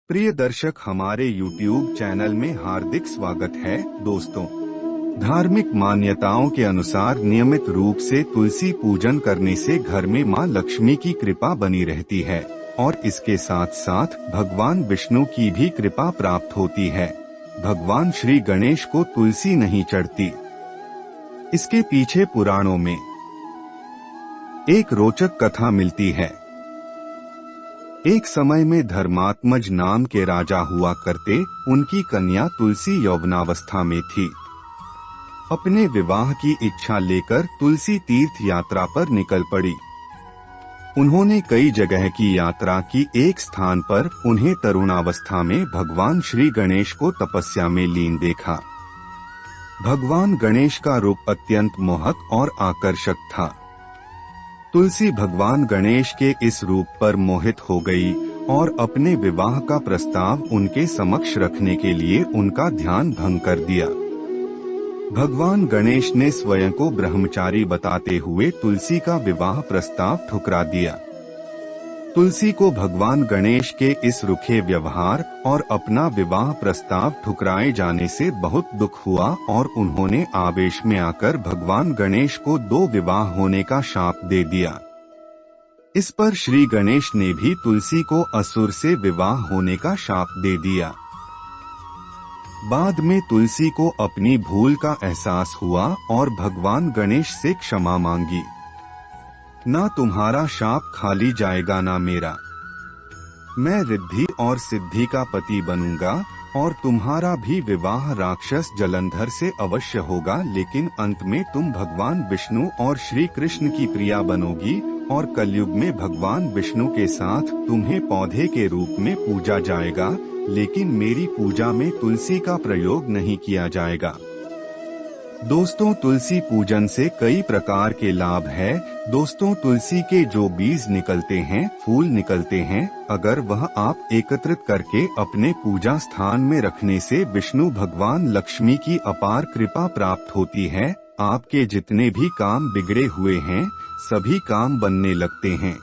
प्रिय दर्शक, हमारे YouTube चैनल में हार्दिक स्वागत है। दोस्तों, धार्मिक मान्यताओं के अनुसार नियमित रूप से तुलसी पूजन करने से घर में मां लक्ष्मी की कृपा बनी रहती है और इसके साथ साथ भगवान विष्णु की भी कृपा प्राप्त होती है। भगवान श्री गणेश को तुलसी नहीं चढ़ती। इसके पीछे पुराणों में एक रोचक कथा मिलती है। एक समय में धर्मात्मज नाम के राजा हुआ करते। उनकी कन्या तुलसी यौवनावस्था में थी। अपने विवाह की इच्छा लेकर तुलसी तीर्थ यात्रा पर निकल पड़ी। उन्होंने कई जगह की यात्रा की। एक स्थान पर उन्हें तरुणावस्था में भगवान श्री गणेश को तपस्या में लीन देखा। भगवान गणेश का रूप अत्यंत मोहक और आकर्षक था। तुलसी भगवान गणेश के इस रूप पर मोहित हो गई और अपने विवाह का प्रस्ताव उनके समक्ष रखने के लिए उनका ध्यान भंग कर दिया। भगवान गणेश ने स्वयं को ब्रह्मचारी बताते हुए तुलसी का विवाह प्रस्ताव ठुकरा दिया। तुलसी को भगवान गणेश के इस रुखे व्यवहार और अपना विवाह प्रस्ताव ठुकराए जाने से बहुत दुख हुआ और उन्होंने आवेश में आकर भगवान गणेश को 2 विवाह होने का शाप दे दिया। इस पर श्री गणेश ने भी तुलसी को असुर से विवाह होने का शाप दे दिया। बाद में तुलसी को अपनी भूल का एहसास हुआ और भगवान गणेश से क्षमा मांगी। ना तुम्हारा शाप खाली जाएगा ना मेरा। मैं रिद्धि और सिद्धि का पति बनूंगा और तुम्हारा भी विवाह राक्षस जलंधर से अवश्य होगा, लेकिन अंत में तुम भगवान विष्णु और श्री कृष्ण की प्रिया बनोगी और कलयुग में भगवान विष्णु के साथ तुम्हें पौधे के रूप में पूजा जाएगा, लेकिन मेरी पूजा में तुलसी का प्रयोग नहीं किया जाएगा। दोस्तों, तुलसी पूजन से कई प्रकार के लाभ है। दोस्तों, तुलसी के जो बीज निकलते हैं, फूल निकलते हैं, अगर वह आप एकत्रित करके अपने पूजा स्थान में रखने से विष्णु भगवान लक्ष्मी की अपार कृपा प्राप्त होती है। आपके जितने भी काम बिगड़े हुए हैं सभी काम बनने लगते हैं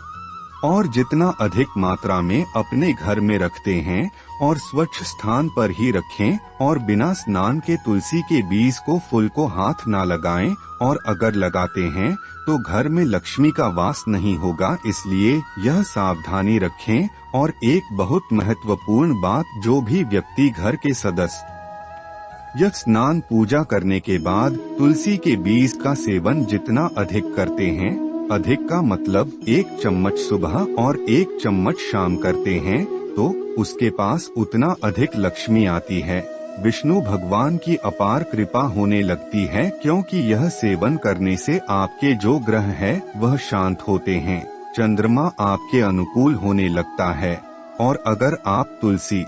और जितना अधिक मात्रा में अपने घर में रखते हैं और स्वच्छ स्थान पर ही रखें और बिना स्नान के तुलसी के बीज को फूल को हाथ ना लगाएं, और अगर लगाते हैं तो घर में लक्ष्मी का वास नहीं होगा। इसलिए यह सावधानी रखें। और एक बहुत महत्वपूर्ण बात, जो भी व्यक्ति घर के सदस्य स्नान पूजा करने के बाद तुलसी के बीज का सेवन जितना अधिक करते हैं, अधिक का मतलब 1 चम्मच सुबह और 1 चम्मच शाम करते हैं, तो उसके पास उतना अधिक लक्ष्मी आती है। विष्णु भगवान की अपार कृपा होने लगती है, क्योंकि यह सेवन करने से आपके जो ग्रह है वह शांत होते हैं। चंद्रमा आपके अनुकूल होने लगता है। और अगर आप तुलसी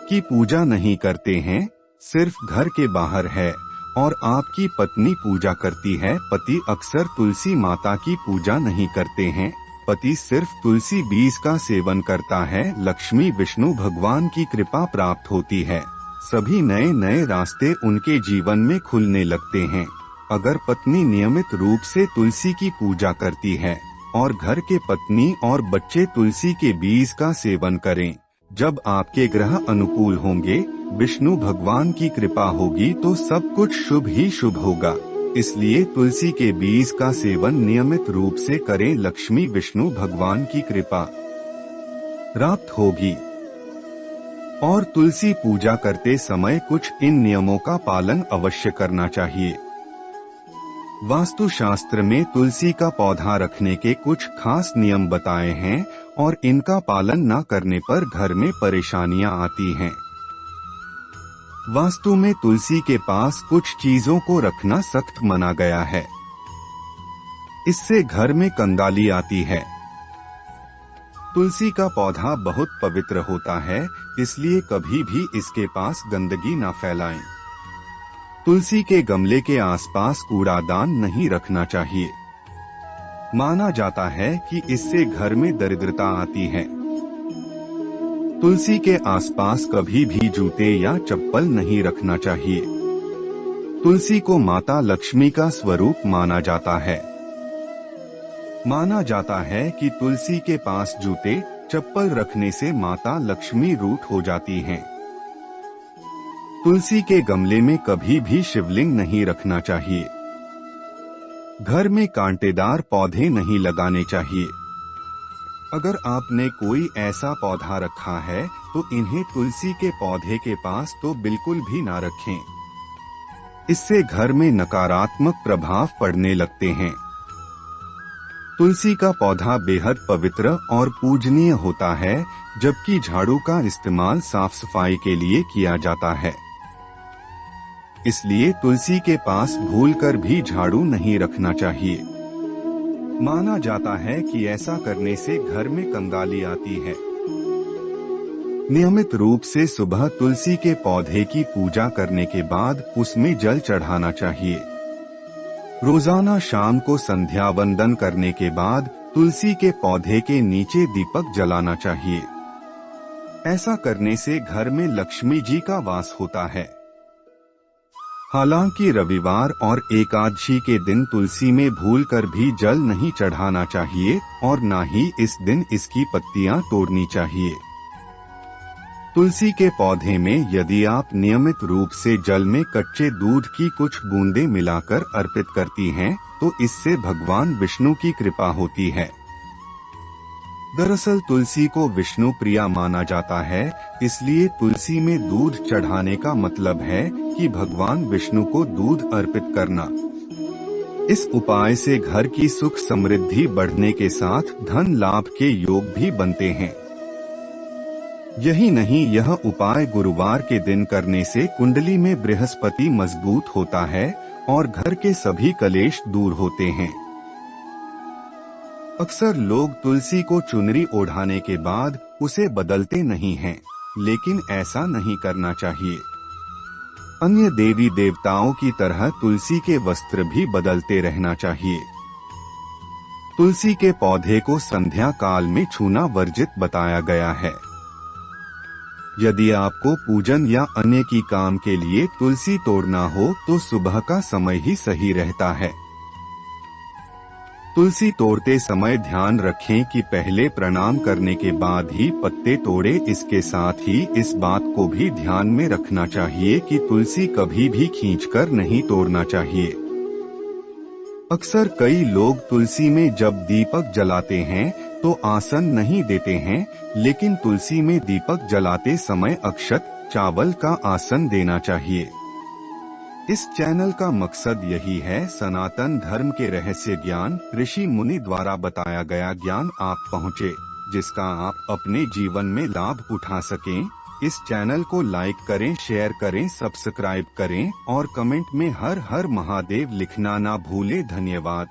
की पूजा नहीं करते हैं, सिर्फ घर के बाहर है और आपकी पत्नी पूजा करती है, पति अक्सर तुलसी माता की पूजा नहीं करते हैं, पति सिर्फ तुलसी बीज का सेवन करता है, लक्ष्मी विष्णु भगवान की कृपा प्राप्त होती है। सभी नए नए रास्ते उनके जीवन में खुलने लगते हैं। अगर पत्नी नियमित रूप से तुलसी की पूजा करती है और घर के पत्नी और बच्चे तुलसी के बीज का सेवन करें, जब आपके ग्रह अनुकूल होंगे, विष्णु भगवान की कृपा होगी, तो सब कुछ शुभ ही शुभ होगा। इसलिए तुलसी के बीज का सेवन नियमित रूप से करें, लक्ष्मी विष्णु भगवान की कृपा प्राप्त होगी। और तुलसी पूजा करते समय कुछ इन नियमों का पालन अवश्य करना चाहिए। वास्तु शास्त्र में तुलसी का पौधा रखने के कुछ खास नियम बताए हैं और इनका पालन न करने पर घर में परेशानियां आती हैं। वास्तु में तुलसी के पास कुछ चीजों को रखना सख्त माना गया है। इससे घर में कंगाली आती है। तुलसी का पौधा बहुत पवित्र होता है, इसलिए कभी भी इसके पास गंदगी न फैलाएं। तुलसी के गमले के आसपास कूड़ादान नहीं रखना चाहिए। माना जाता है कि इससे घर में दरिद्रता आती है। तुलसी के आसपास कभी भी जूते या चप्पल नहीं रखना चाहिए। तुलसी को माता लक्ष्मी का स्वरूप माना जाता है। माना जाता है कि तुलसी के पास जूते, चप्पल रखने से माता लक्ष्मी रूठ हो जाती हैं। तुलसी के गमले में कभी भी शिवलिंग नहीं रखना चाहिए। घर में कांटेदार पौधे नहीं लगाने चाहिए। अगर आपने कोई ऐसा पौधा रखा है तो इन्हें तुलसी के पौधे के पास तो बिल्कुल भी ना रखें। इससे घर में नकारात्मक प्रभाव पड़ने लगते हैं। तुलसी का पौधा बेहद पवित्र और पूजनीय होता है, जबकि झाड़ू का इस्तेमाल साफ सफाई के लिए किया जाता है। इसलिए तुलसी के पास भूलकर भी झाड़ू नहीं रखना चाहिए। माना जाता है कि ऐसा करने से घर में कंगाली आती है। नियमित रूप से सुबह तुलसी के पौधे की पूजा करने के बाद उसमें जल चढ़ाना चाहिए। रोजाना शाम को संध्या वंदन करने के बाद तुलसी के पौधे के नीचे दीपक जलाना चाहिए। ऐसा करने से घर में लक्ष्मी जी का वास होता है। हालांकि रविवार और एकादशी के दिन तुलसी में भूलकर भी जल नहीं चढ़ाना चाहिए और न ही इस दिन इसकी पत्तियां तोड़नी चाहिए। तुलसी के पौधे में यदि आप नियमित रूप से जल में कच्चे दूध की कुछ बूंदें मिलाकर अर्पित करती हैं, तो इससे भगवान विष्णु की कृपा होती है। दरअसल तुलसी को विष्णु प्रिया माना जाता है, इसलिए तुलसी में दूध चढ़ाने का मतलब है कि भगवान विष्णु को दूध अर्पित करना। इस उपाय से घर की सुख समृद्धि बढ़ने के साथ धन लाभ के योग भी बनते हैं। यही नहीं, यह उपाय गुरुवार के दिन करने से कुंडली में बृहस्पति मजबूत होता है और घर के सभी कलेश दूर होते हैं। अक्सर लोग तुलसी को चुनरी ओढ़ाने के बाद उसे बदलते नहीं हैं, लेकिन ऐसा नहीं करना चाहिए। अन्य देवी देवताओं की तरह तुलसी के वस्त्र भी बदलते रहना चाहिए। तुलसी के पौधे को संध्या काल में छूना वर्जित बताया गया है। यदि आपको पूजन या अन्य की काम के लिए तुलसी तोड़ना हो तो सुबह का समय ही सही रहता है। तुलसी तोड़ते समय ध्यान रखें कि पहले प्रणाम करने के बाद ही पत्ते तोड़े। इसके साथ ही इस बात को भी ध्यान में रखना चाहिए कि तुलसी कभी भी खींचकर नहीं तोड़ना चाहिए। अक्सर कई लोग तुलसी में जब दीपक जलाते हैं तो आसन नहीं देते हैं, लेकिन तुलसी में दीपक जलाते समय अक्षत चावल का आसन देना चाहिए। इस चैनल का मकसद यही है, सनातन धर्म के रहस्य ज्ञान, ऋषि मुनि द्वारा बताया गया ज्ञान आप पहुँचे, जिसका आप अपने जीवन में लाभ उठा सकें। इस चैनल को लाइक करें, शेयर करें, सब्सक्राइब करें और कमेंट में हर हर महादेव लिखना ना भूलें। धन्यवाद।